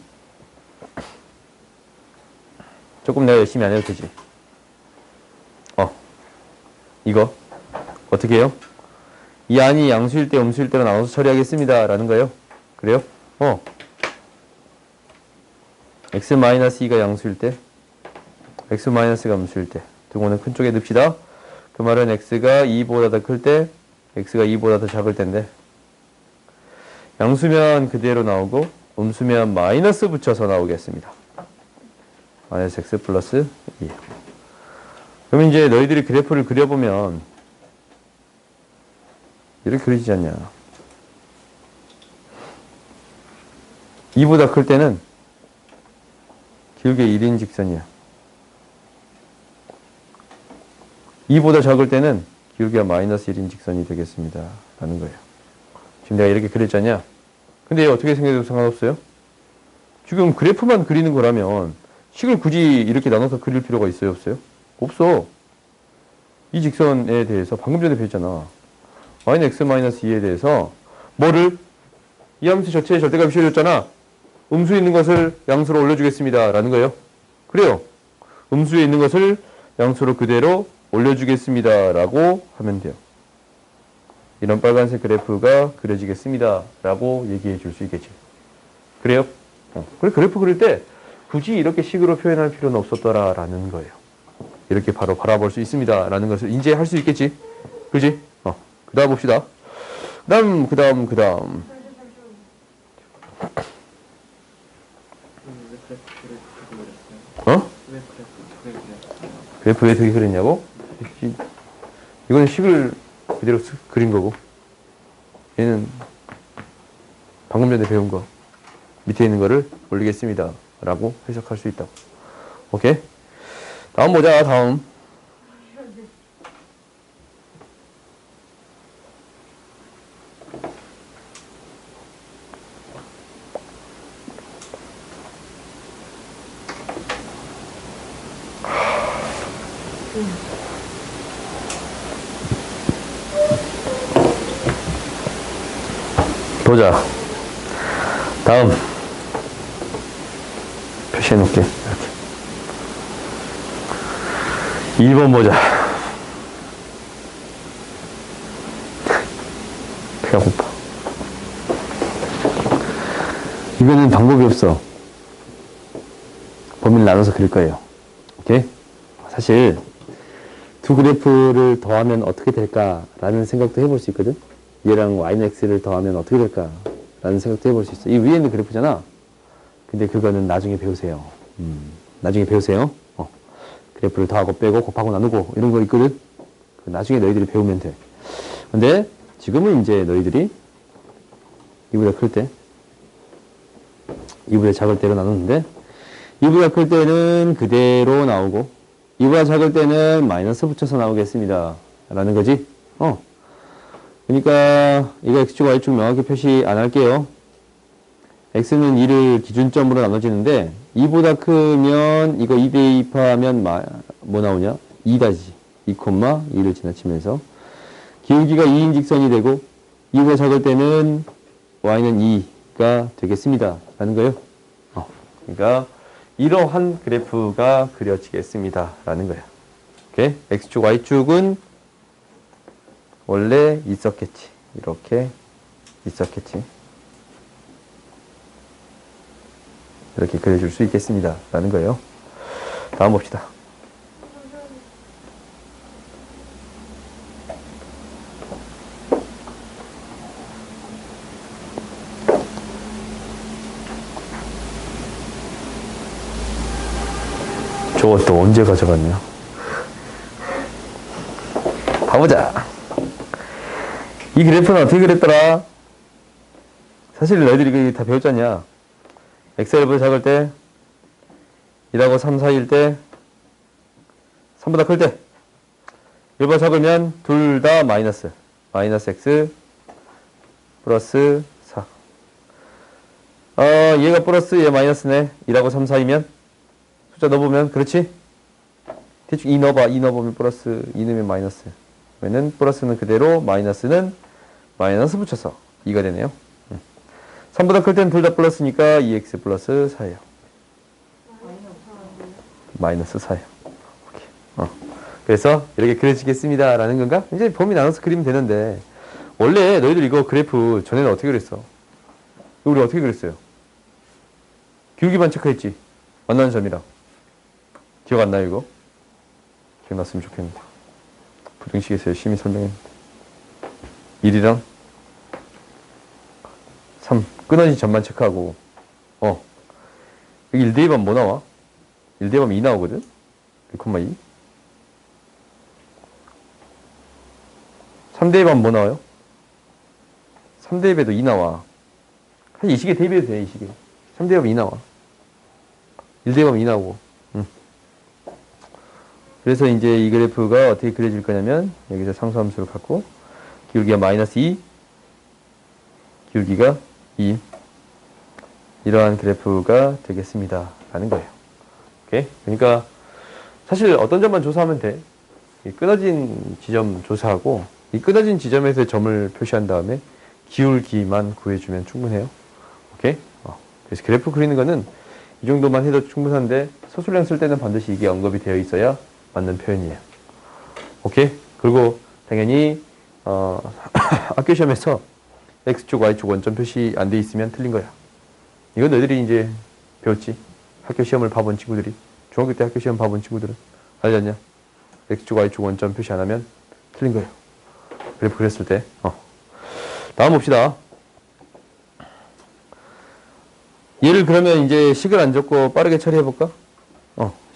조금 내가 열심히 안 해도 되지. 이거 어떻게 해요? 이 안이 양수일 때, 음수일 때로 나눠서 처리하겠습니다. 라는 거예요. 그래요? x-2가 양수일 때, x-가 음수일 때. 두 거는 큰 쪽에 둡시다. 그 말은 x가 2보다 더 클 때, x가 2보다 더 작을 때인데, 양수면 그대로 나오고, 음수면 마이너스 붙여서 나오겠습니다. 마이너스 x 플러스 2. 그럼 이제 너희들이 그래프를 그려보면, 이렇게 그려지지 않냐. 2보다 클 때는 길게 1인 직선이야. 2보다 작을 때는 길게 마이너스 1인 직선이 되겠습니다. 라는 거예요. 지금 내가 이렇게 그렸잖냐. 근데 어떻게 생각해도 상관없어요? 지금 그래프만 그리는 거라면 식을 굳이 이렇게 나눠서 그릴 필요가 있어요? 없어요? 없어. 이 직선에 대해서 방금 전에 배웠잖아. y는 x-2에 대해서 뭐를? 이 함수 자체의 절대값이 씌워졌잖아. 음수에 있는 것을 양수로 올려주겠습니다. 라는 거예요. 그래요. 음수에 있는 것을 양수로 그대로 올려주겠습니다. 라고 하면 돼요. 이런 빨간색 그래프가 그려지겠습니다. 라고 얘기해 줄 수 있겠지. 그래요? 그래, 그래프 그릴 때 굳이 이렇게 식으로 표현할 필요는 없었더라. 라는 거예요. 이렇게 바로 바라볼 수 있습니다. 라는 것을 인지할 수 있겠지. 그지? 그 다음 봅시다. 그 다음. 그래프 왜 되게 그랬냐고? 이거는 식을 그대로 그린 거고, 얘는 방금 전에 배운 거 밑에 있는 거를 올리겠습니다 라고 해석할 수 있다고. 오케이? 다음 보자. 다음 보자. 다음 표시해 놓을게. 이렇게 1번 보자. 배가 고파. 이거는 방법이 없어. 범위를 나눠서 그릴 거예요. 오케이? 사실 두 그래프를 더하면 어떻게 될까라는 생각도 해볼 수 있거든. 얘랑 y는 x를 더하면 어떻게 될까라는 생각도 해볼 수 있어. 이 위에 있는 그래프잖아. 근데 그거는 나중에 배우세요. 나중에 배우세요. 그래프를 더하고 빼고 곱하고 나누고 이런 거 있거든. 나중에 너희들이 배우면 돼. 근데 지금은 이제 너희들이 이보다 클 때, 이보다 작을 때로 나누는데, 이보다 클 때는 그대로 나오고 이보다 작을 때는 마이너스 붙여서 나오겠습니다. 라는 거지. 그러니까 이거 x축, y축 명확히 표시 안 할게요. x는 2를 기준점으로 나눠지는데 2보다 크면 이거 2 대입하면 뭐 나오냐? 2다지. 2,2를 지나치면서 기울기가 2인 직선이 되고 2보다 작을 때는 y는 2가 되겠습니다. 라는 거예요. 그러니까 이러한 그래프가 그려지겠습니다. 라는 거예요. 오케이? x축, y축은 원래 있었겠지. 이렇게 있었겠지. 이렇게 그려줄 수 있겠습니다. 라는 거예요. 다음 봅시다. 저거 또 언제 가져갔냐? 가보자. 이 그래프는 어떻게 그렸더라? 사실 너희들이 이거 다 배웠잖냐? xl보다 작을 때 1하고 3 사이일 때 3보다 클 때 1보다 작으면 둘 다 마이너스 x 플러스 4. 얘가 플러스 얘 마이너스네. 1하고 3 사이면 숫자 넣어보면 그렇지? 대충 2 넣어봐. 2 넣어보면 플러스 2 넣으면 마이너스. 그러면은 플러스는 그대로 마이너스는 마이너스 붙여서 2가 되네요. 3보다 클 때는 둘 다 플러스니까 2x 플러스 4예요. 마이너스 4예요. 오케이. 그래서 이렇게 그려지겠습니다. 라는 건가? 이제 범위 나눠서 그리면 되는데 원래 너희들 이거 그래프 전에는 어떻게 그랬어? 이거 우리 어떻게 그랬어요? 기울기만 체크했지. 만나는 점이랑. 기억 안 나요, 이거? 기억났으면 좋겠는데. 부등식에서 열심히 설명했는데. 1이랑 3. 끊어진 점만 체크하고. 여기 1 대입하면 뭐 나와? 1 대입하면 2 나오거든? 1,2. 3 대입하면 뭐 나와요? 3 대입에도 2 나와. 사실 이 식에 대입해도 돼, 이 식에. 3 대입하면 2 나와. 1 대입하면 2 나오고. 그래서 이제 이 그래프가 어떻게 그려질 거냐면, 여기서 상수함수를 갖고, 기울기가 마이너스 2, 기울기가 2. 이러한 그래프가 되겠습니다. 라는 거예요. 오케이? 그러니까, 사실 어떤 점만 조사하면 돼. 이 끊어진 지점 조사하고, 이 끊어진 지점에서 점을 표시한 다음에, 기울기만 구해주면 충분해요. 오케이? 그래서 그래프 그리는 거는 이 정도만 해도 충분한데, 소수량 쓸 때는 반드시 이게 언급이 되어 있어야 맞는 표현이에요. 오케이? 그리고 당연히 학교 시험에서 X축, Y축 원점 표시 안 돼 있으면 틀린 거야. 이건 너희들이 이제 배웠지. 학교 시험을 봐본 친구들이. 중학교 때 학교 시험 봐본 친구들은 알지 않냐? X축, Y축 원점 표시 안 하면 틀린 거예요. 그래프 그렸을 때. 다음 봅시다. 얘를 그러면 이제 식을 안 적고 빠르게 처리해볼까?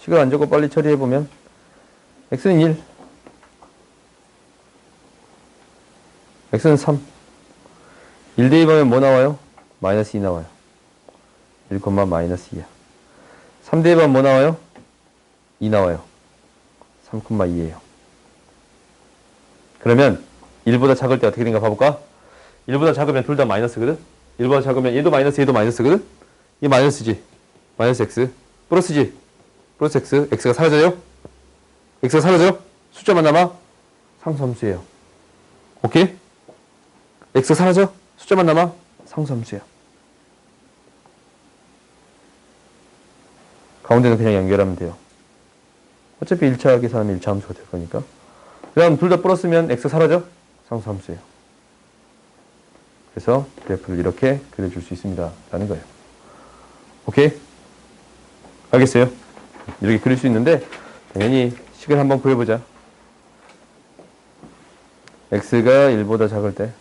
식을 안 적고 빨리 처리해보면 x는 1, x는 3. 1 대입하면 뭐 나와요? 마이너스 2 나와요. 1, 마이너스 2야. 3 대입하면 뭐 나와요? 2 나와요. 3,2예요. 그러면 1보다 작을 때 어떻게 되는가 봐볼까? 1보다 작으면 둘 다 마이너스거든? 1보다 작으면 얘도 마이너스 얘도 마이너스거든? 얘 마이너스지. 마이너스 x. 플러스지. 플러스 x. x가 사라져요? x가 사라져요? 숫자만 남아? 상수함수예요. 오케이? x가 사라져? 숫자만 남아? 상수함수야. 가운데는 그냥 연결하면 돼요. 어차피 1차 계산하면 1차 함수가 될 거니까. 그 다음 둘 다 플러스면 x가 사라져? 상수함수예요. 그래서 그래프를 이렇게 그려줄 수 있습니다. 라는 거예요. 오케이? 알겠어요? 이렇게 그릴 수 있는데 당연히 식을 한번 구해보자. x가 1보다 작을 때,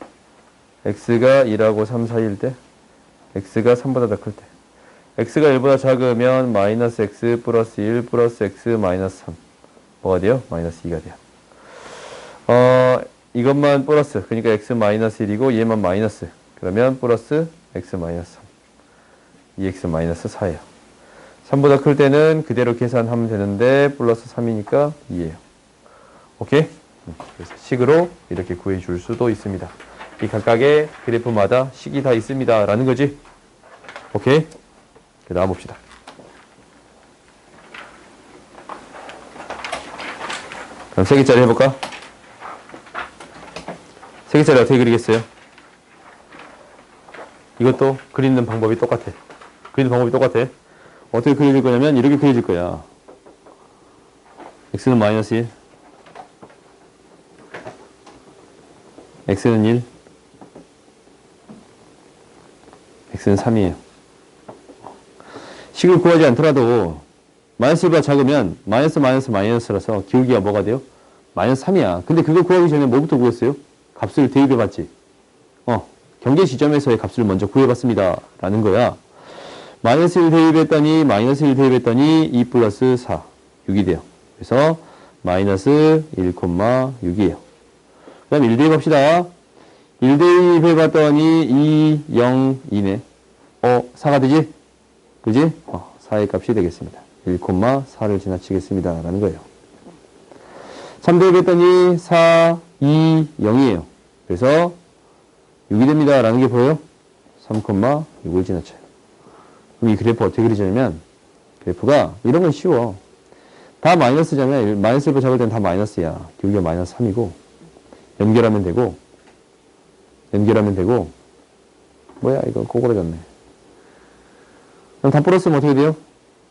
x가 1하고 3 사이일 때, x가 3보다 더 클 때. x가 1보다 작으면 마이너스 x 플러스 1 플러스 x 마이너스 3. 뭐가 돼요? 마이너스 2가 돼요. 이것만 플러스, 그러니까 x 마이너스 1이고 얘만 마이너스. 그러면 플러스 x 마이너스 3. 2x 마이너스 4예요. 3보다 클 때는 그대로 계산하면 되는데 플러스 3이니까 2예요. 오케이? 그래서 식으로 이렇게 구해줄 수도 있습니다. 이 각각의 그래프마다 식이 다 있습니다. 라는 거지. 오케이? 그 다음 봅시다. 그럼 3개짜리 해볼까? 3개짜리 어떻게 그리겠어요? 이것도 그리는 방법이 똑같아. 그리는 방법이 똑같아. 어떻게 그려질 거냐면 이렇게 그려질 거야. x는 마이너스 1, x는 1, x는 3이에요. 식을 구하지 않더라도 마이너스 1보다 작으면 마이너스 마이너스 마이너스라서 기울기가 뭐가 돼요? 마이너스 3이야. 근데 그걸 구하기 전에 뭐부터 구했어요? 값을 대입해봤지. 경계 지점에서의 값을 먼저 구해봤습니다. 라는 거야. 마이너스 1 대입했더니 마이너스 1 대입했더니 2 플러스 4, 6이 돼요. 그래서 마이너스 1,6이에요. 그 다음 1 대입합시다. 1 대입해봤더니 2, 0, 2네. 4가 되지? 그지? 4의 값이 되겠습니다. 1,4를 지나치겠습니다. 라는 거예요. 3 대입했더니 4, 2, 0이에요. 그래서 6이 됩니다. 라는 게 보여요? 3,6을 지나쳐요. 그럼 이 그래프 어떻게 그리자면, 그래프가 이런 건 쉬워. 다 마이너스잖아요. 마이너스 1보 잡을 때는 다 마이너스야. 기울기가 마이너스 3이고, 연결하면 되고, 뭐야, 이거 꼬꾸라졌네. 그럼 다 플러스면 어떻게 돼요?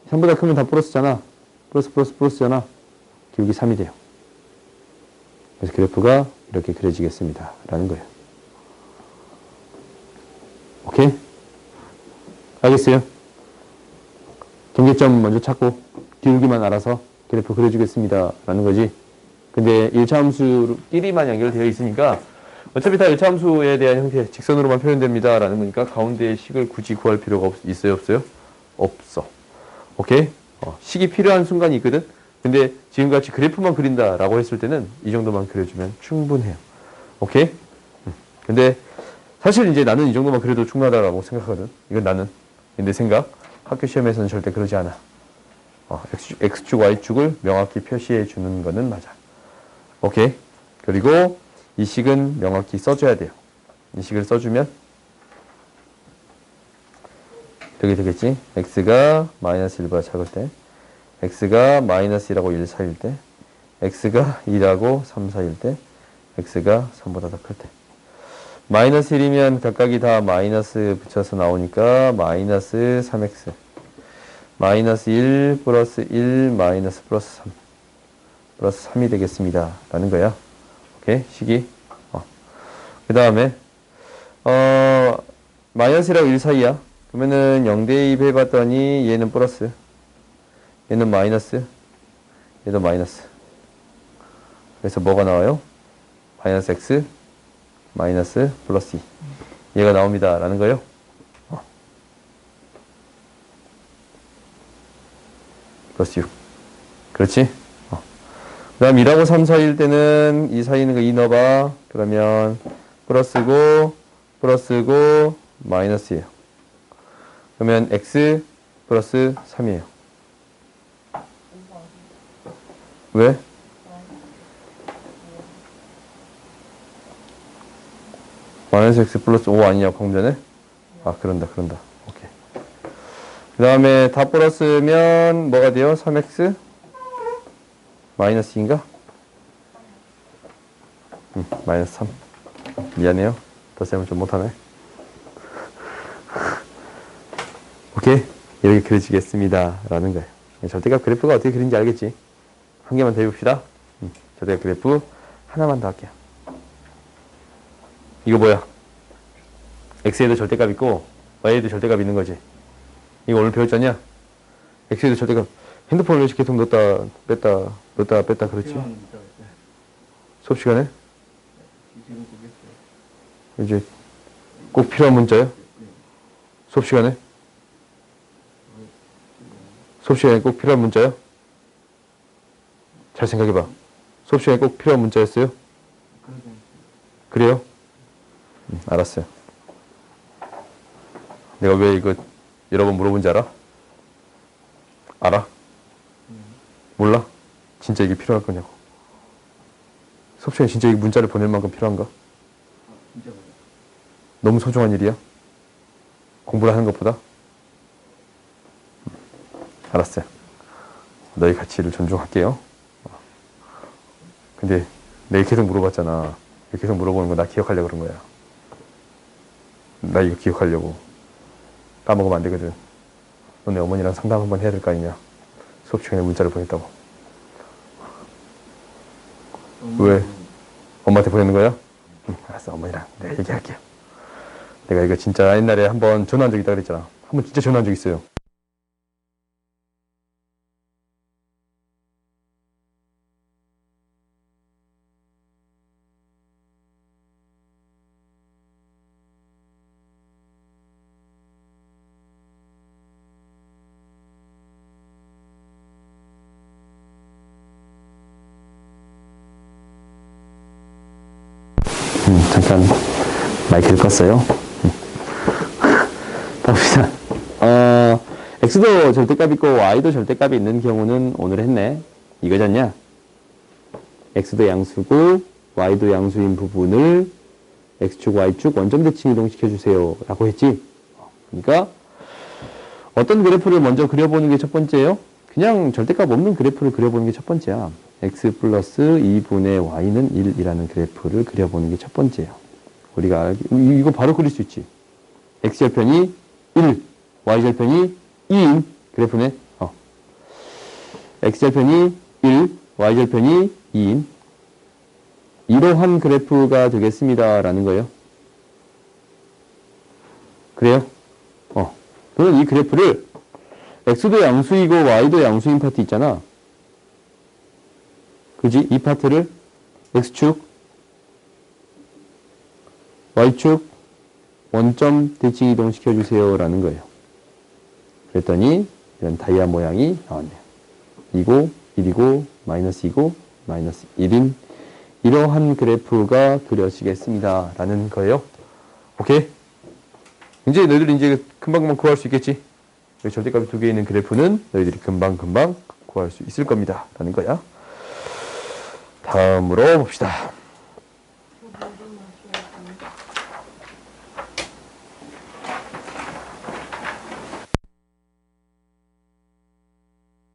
3보다 크면 다 플러스잖아. 플러스잖아. 기울기 3이 돼요. 그래서 그래프가 이렇게 그려지겠습니다. 라는 거예요. 오케이? 알겠어요? 경계점 먼저 찾고 기울기만 알아서 그래프 그려주겠습니다. 라는 거지. 근데 1차 함수끼리만 연결되어 있으니까 어차피 다 1차 함수에 대한 형태, 직선으로만 표현됩니다. 라는 거니까 가운데의 식을 굳이 구할 필요가 있어요? 없어요? 없어. 오케이? 식이 필요한 순간이 있거든? 근데 지금같이 그래프만 그린다 라고 했을 때는 이 정도만 그려주면 충분해요. 오케이? 근데 사실 이제 나는 이 정도만 그려도 충분하다라고 생각하거든. 이건 나는. 내 생각. 학교 시험에서는 절대 그러지 않아. X축, Y축을 명확히 표시해 주는 거는 맞아. 오케이? 그리고 이 식은 명확히 써줘야 돼요. 이 식을 써주면 되게 되겠지? X가 마이너스 1보다 작을 때, X가 마이너스 1하고 1 사이일 때, X가 2하고 3 사이일 때, X가 3보다 더 클 때. 마이너스 1이면 각각이 다 마이너스 붙여서 나오니까 마이너스 3x 마이너스 1 플러스 1 마이너스 플러스 3 플러스 3이 되겠습니다 라는 거야. 오케이? 식이 그 다음에 마이너스 1하고 1 사이야. 그러면은 0 대입 해봤더니 얘는 플러스, 얘는 마이너스, 얘도 마이너스. 그래서 뭐가 나와요? 마이너스 x 마이너스 플러스 2 얘가 나옵니다 라는 거예요. 플러스 6 그렇지? 그 다음 2하고 3 사이일 때는 이 사이에 있는 거 2 넣어봐. 그러면 플러스고 플러스고 마이너스예요. 그러면 x 플러스 3이에요. 왜? 마이너스 x 플러스 5 아니냐 방금 전에? 그런다. 오케이. 그 다음에 다 플러스면 뭐가 돼요? 3x 마이너스 2인가? 마이너스 3. 미안해요. 덧셈을 좀 못하네. 오케이. 이렇게 그려지겠습니다 라는 거예요. 절대값 그래프가 어떻게 그린지 알겠지? 한 개만 더 해봅시다. 절대값 그래프 하나만 더 할게요. 이거 뭐야? x에도 절대값 있고 y에도 절대값 있는 거지. 이거 오늘 배웠잖냐? x에도 절대값. 핸드폰을 왜 이렇게 계속 넣었다 뺐다 그렇지? 필요한 문자 있어요. 수업 시간에? 지금 보겠어요. 이제 꼭 필요한 문자요? 수업 시간에? 수업 시간에 꼭 필요한 문자요? 잘 생각해봐. 수업 시간에 꼭 필요한 문자였어요? 그래요? 알았어요. 내가 왜 이거 여러 번 물어본지 알아? 알아? 몰라? 진짜 이게 필요할 거냐고. 수업 시간에 진짜 이 문자를 보낼 만큼 필요한가? 진짜 맞아. 너무 소중한 일이야? 공부를 하는 것보다? 알았어요. 너희 가치를 존중할게요. 근데 내일 계속 물어봤잖아. 계속 물어보는 거 나 기억하려고 그런 거야. 나 이거 기억하려고. 까먹으면 안 되거든. 너네 어머니랑 상담 한번 해야 될 거 아니냐. 수업 시간에 문자를 보냈다고. 왜? 엄마한테 보내는 거야? 알았어. 어머니랑 내가 얘기할게요. 내가 이거 진짜 옛날에 한번 전화한 적 있다 그랬잖아. 한번 진짜 전화한 적 있어요. 잠깐 마이크를 껐어요. 봅시다. x도 절대값 있고 y도 절대값이 있는 경우는 오늘 했네. 이거잖냐? x도 양수고 y도 양수인 부분을 x축, y축 원점 대칭 이동시켜주세요 라고 했지. 그러니까 어떤 그래프를 먼저 그려보는 게 첫 번째예요? 그냥 절대값 없는 그래프를 그려보는 게 첫 번째야. x 플러스 2분의 y는 1이라는 그래프를 그려보는 게 첫 번째예요. 우리가 이거 바로 그릴 수 있지. x절편이 1, y절편이 2인 그래프네. x절편이 1, y절편이 2인 이러한 그래프가 되겠습니다 라는 거예요. 그래요? 그러면 이 그래프를 x도 양수이고 y도 양수인 파트 있잖아. 그지? 이 파트를 x축, y축, 원점 대칭 이동시켜주세요. 라는 거예요. 그랬더니 이런 다이아 모양이 나왔네요. 2고, 1이고, 마이너스 2고, 마이너스 1인 이러한 그래프가 그려지겠습니다. 라는 거예요. 오케이? 이제 너희들이 이제 금방금방 구할 수 있겠지? 여기 절대값이 두 개 있는 그래프는 너희들이 금방금방 구할 수 있을 겁니다. 라는 거야. 다음으로 봅시다.